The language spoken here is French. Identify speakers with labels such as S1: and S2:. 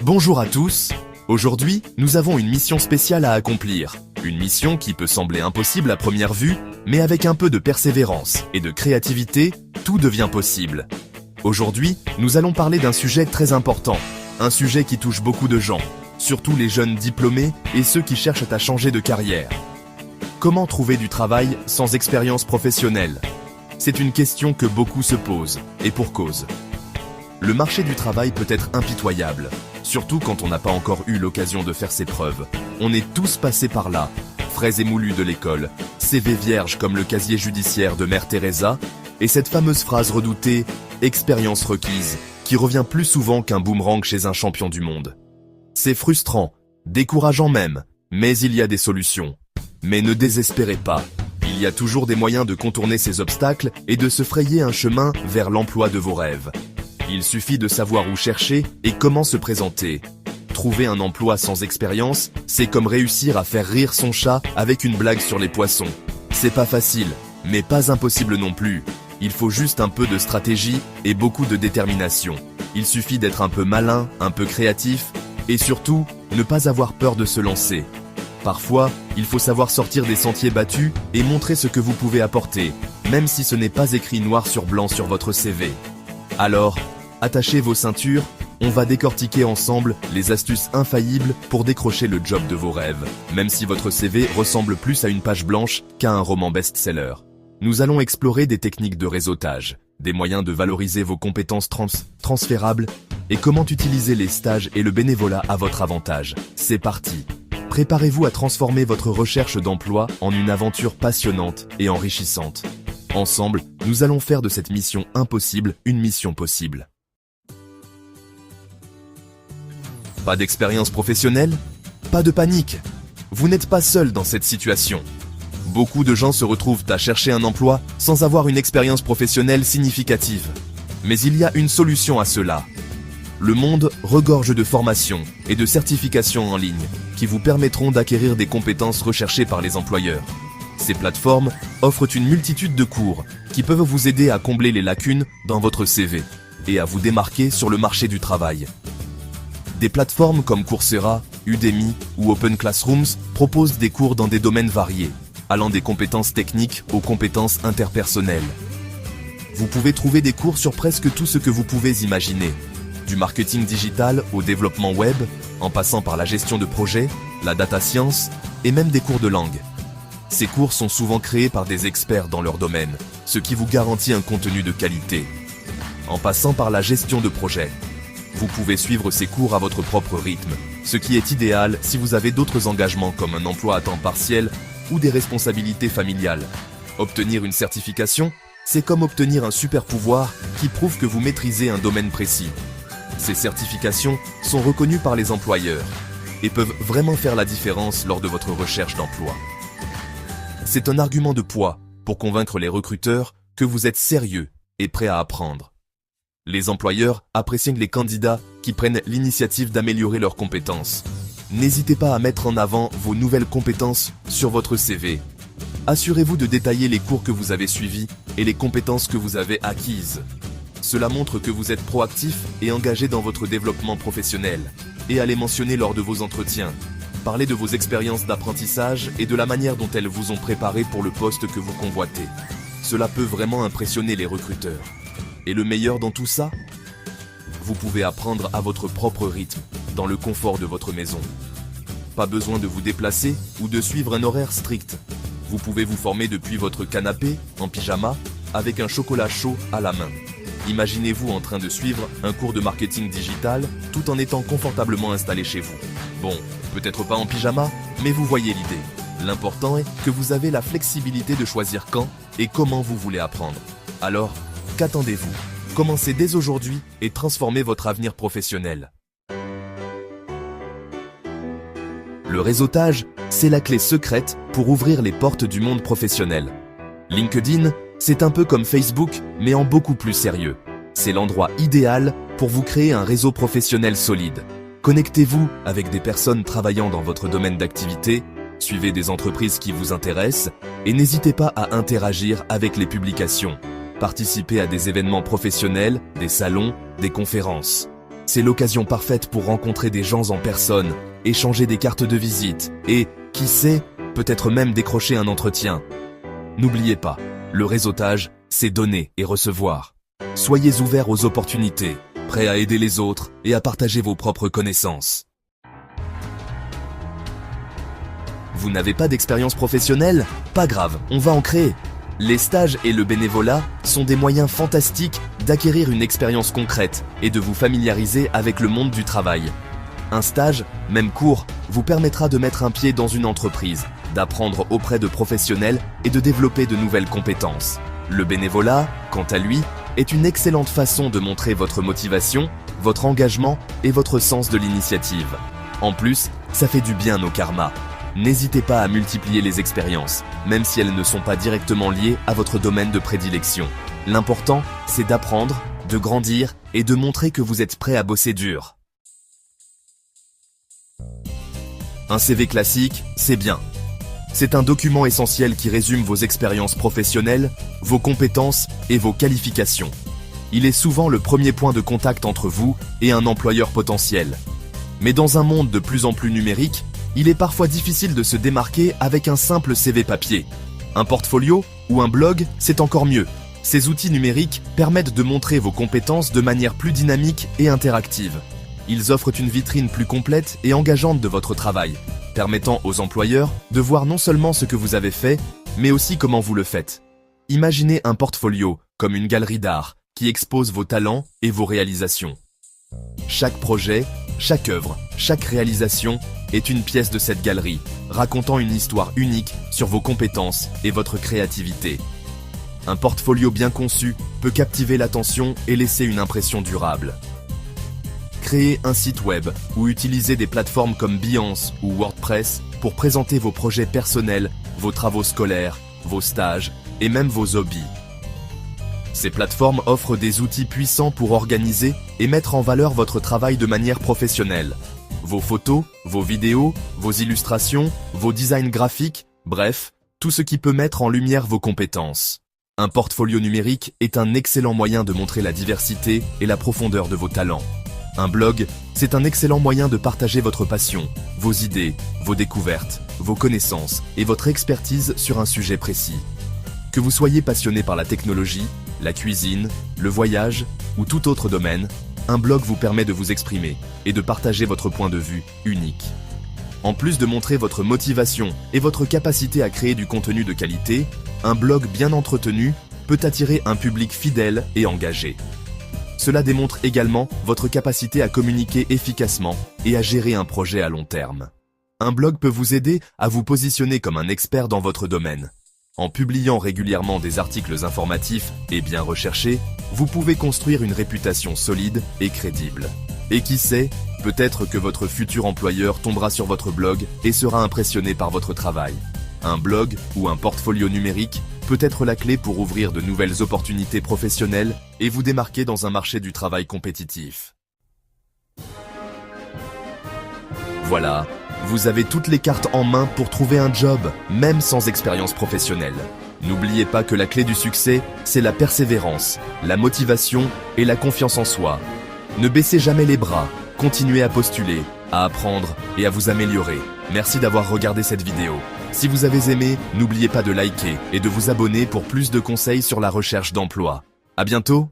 S1: Bonjour à tous. Aujourd'hui, nous avons une mission spéciale à accomplir. Une mission qui peut sembler impossible à première vue, mais avec un peu de persévérance et de créativité, tout devient possible. Aujourd'hui, nous allons parler d'un sujet très important. Un sujet qui touche beaucoup de gens, surtout les jeunes diplômés et ceux qui cherchent à changer de carrière. Comment trouver du travail sans expérience professionnelle? C'est une question que beaucoup se posent, et pour cause. Le marché du travail peut être impitoyable, surtout quand on n'a pas encore eu l'occasion de faire ses preuves. On est tous passés par là, frais et moulus de l'école, CV vierge comme le casier judiciaire de Mère Teresa, et cette fameuse phrase redoutée « expérience requise », qui revient plus souvent qu'un boomerang chez un champion du monde. C'est frustrant, décourageant même, mais il y a des solutions. Mais ne désespérez pas, il y a toujours des moyens de contourner ces obstacles et de se frayer un chemin vers l'emploi de vos rêves. Il suffit de savoir où chercher et comment se présenter. Trouver un emploi sans expérience, c'est comme réussir à faire rire son chat avec une blague sur les poissons. C'est pas facile, mais pas impossible non plus. Il faut juste un peu de stratégie et beaucoup de détermination. Il suffit d'être un peu malin, un peu créatif et surtout, ne pas avoir peur de se lancer. Parfois, il faut savoir sortir des sentiers battus et montrer ce que vous pouvez apporter, même si ce n'est pas écrit noir sur blanc sur votre CV. Alors, attachez vos ceintures, on va décortiquer ensemble les astuces infaillibles pour décrocher le job de vos rêves, même si votre CV ressemble plus à une page blanche qu'à un roman best-seller. Nous allons explorer des techniques de réseautage, des moyens de valoriser vos compétences transférables et comment utiliser les stages et le bénévolat à votre avantage. C'est parti! Préparez-vous à transformer votre recherche d'emploi en une aventure passionnante et enrichissante. Ensemble, nous allons faire de cette mission impossible une mission possible. Pas d'expérience professionnelle? Pas de panique. Vous n'êtes pas seul dans cette situation. Beaucoup de gens se retrouvent à chercher un emploi sans avoir une expérience professionnelle significative. Mais il y a une solution à cela. Le monde regorge de formations et de certifications en ligne qui vous permettront d'acquérir des compétences recherchées par les employeurs. Ces plateformes offrent une multitude de cours qui peuvent vous aider à combler les lacunes dans votre CV et à vous démarquer sur le marché du travail. Des plateformes comme Coursera, Udemy ou Open Classrooms proposent des cours dans des domaines variés, allant des compétences techniques aux compétences interpersonnelles. Vous pouvez trouver des cours sur presque tout ce que vous pouvez imaginer, du marketing digital au développement web, en passant par la gestion de projets, la data science et même des cours de langue. Ces cours sont souvent créés par des experts dans leur domaine, ce qui vous garantit un contenu de qualité. En passant par la gestion de projet, vous pouvez suivre ces cours à votre propre rythme, ce qui est idéal si vous avez d'autres engagements comme un emploi à temps partiel ou des responsabilités familiales. Obtenir une certification, c'est comme obtenir un super pouvoir qui prouve que vous maîtrisez un domaine précis. Ces certifications sont reconnues par les employeurs et peuvent vraiment faire la différence lors de votre recherche d'emploi. C'est un argument de poids pour convaincre les recruteurs que vous êtes sérieux et prêt à apprendre. Les employeurs apprécient les candidats qui prennent l'initiative d'améliorer leurs compétences. N'hésitez pas à mettre en avant vos nouvelles compétences sur votre CV. Assurez-vous de détailler les cours que vous avez suivis et les compétences que vous avez acquises. Cela montre que vous êtes proactif et engagé dans votre développement professionnel, et à les mentionner lors de vos entretiens. Parlez de vos expériences d'apprentissage et de la manière dont elles vous ont préparé pour le poste que vous convoitez. Cela peut vraiment impressionner les recruteurs. Et le meilleur dans tout ça? Vous pouvez apprendre à votre propre rythme, dans le confort de votre maison. Pas besoin de vous déplacer ou de suivre un horaire strict. Vous pouvez vous former depuis votre canapé, en pyjama, avec un chocolat chaud à la main. Imaginez-vous en train de suivre un cours de marketing digital tout en étant confortablement installé chez vous. Bon, peut-être pas en pyjama, mais vous voyez l'idée. L'important est que vous avez la flexibilité de choisir quand et comment vous voulez apprendre. Alors, qu'attendez-vous? Commencez dès aujourd'hui et transformez votre avenir professionnel. Le réseautage, c'est la clé secrète pour ouvrir les portes du monde professionnel. LinkedIn, c'est un peu comme Facebook, mais en beaucoup plus sérieux. C'est l'endroit idéal pour vous créer un réseau professionnel solide. Connectez-vous avec des personnes travaillant dans votre domaine d'activité, suivez des entreprises qui vous intéressent et n'hésitez pas à interagir avec les publications. Participez à des événements professionnels, des salons, des conférences. c'est l'occasion parfaite pour rencontrer des gens en personne, échanger des cartes de visite et, qui sait, peut-être même décrocher un entretien. N'oubliez pas, le réseautage, c'est donner et recevoir. Soyez ouverts aux opportunités, prêts à aider les autres et à partager vos propres connaissances. Vous n'avez pas d'expérience professionnelle? Pas grave, on va en créer. Les stages et le bénévolat sont des moyens fantastiques d'acquérir une expérience concrète et de vous familiariser avec le monde du travail. Un stage, même court, vous permettra de mettre un pied dans une entreprise, d'apprendre auprès de professionnels et de développer de nouvelles compétences. Le bénévolat, quant à lui, est une excellente façon de montrer votre motivation, votre engagement et votre sens de l'initiative. En plus, ça fait du bien au karma. N'hésitez pas à multiplier les expériences, même si elles ne sont pas directement liées à votre domaine de prédilection. L'important, c'est d'apprendre, de grandir et de montrer que vous êtes prêt à bosser dur. Un CV classique, c'est bien. C'est un document essentiel qui résume vos expériences professionnelles, vos compétences et vos qualifications. Il est souvent le premier point de contact entre vous et un employeur potentiel. Mais dans un monde de plus en plus numérique, il est parfois difficile de se démarquer avec un simple CV papier. Un portfolio ou un blog, c'est encore mieux. Ces outils numériques permettent de montrer vos compétences de manière plus dynamique et interactive. Ils offrent une vitrine plus complète et engageante de votre travail, permettant aux employeurs de voir non seulement ce que vous avez fait, mais aussi comment vous le faites. Imaginez un portfolio comme une galerie d'art qui expose vos talents et vos réalisations. Chaque projet, chaque œuvre, chaque réalisation est une pièce de cette galerie, racontant une histoire unique sur vos compétences et votre créativité. Un portfolio bien conçu peut captiver l'attention et laisser une impression durable. Créez un site web ou utilisez des plateformes comme Behance ou WordPress pour présenter vos projets personnels, vos travaux scolaires, vos stages et même vos hobbies. Ces plateformes offrent des outils puissants pour organiser et mettre en valeur votre travail de manière professionnelle. Vos photos, vos vidéos, vos illustrations, vos designs graphiques, bref, tout ce qui peut mettre en lumière vos compétences. Un portfolio numérique est un excellent moyen de montrer la diversité et la profondeur de vos talents. Un blog, c'est un excellent moyen de partager votre passion, vos idées, vos découvertes, vos connaissances et votre expertise sur un sujet précis. Que vous soyez passionné par la technologie, la cuisine, le voyage ou tout autre domaine, un blog vous permet de vous exprimer et de partager votre point de vue unique. En plus de montrer votre motivation et votre capacité à créer du contenu de qualité, un blog bien entretenu peut attirer un public fidèle et engagé. Cela démontre également votre capacité à communiquer efficacement et à gérer un projet à long terme. Un blog peut vous aider à vous positionner comme un expert dans votre domaine. En publiant régulièrement des articles informatifs et bien recherchés, vous pouvez construire une réputation solide et crédible. Et qui sait, peut-être que votre futur employeur tombera sur votre blog et sera impressionné par votre travail. Un blog ou un portfolio numérique peut être la clé pour ouvrir de nouvelles opportunités professionnelles et vous démarquer dans un marché du travail compétitif. Voilà, vous avez toutes les cartes en main pour trouver un job, même sans expérience professionnelle. N'oubliez pas que la clé du succès, c'est la persévérance, la motivation et la confiance en soi. Ne baissez jamais les bras, continuez à postuler, à apprendre et à vous améliorer. Merci d'avoir regardé cette vidéo. Si vous avez aimé, n'oubliez pas de liker et de vous abonner pour plus de conseils sur la recherche d'emploi. À bientôt!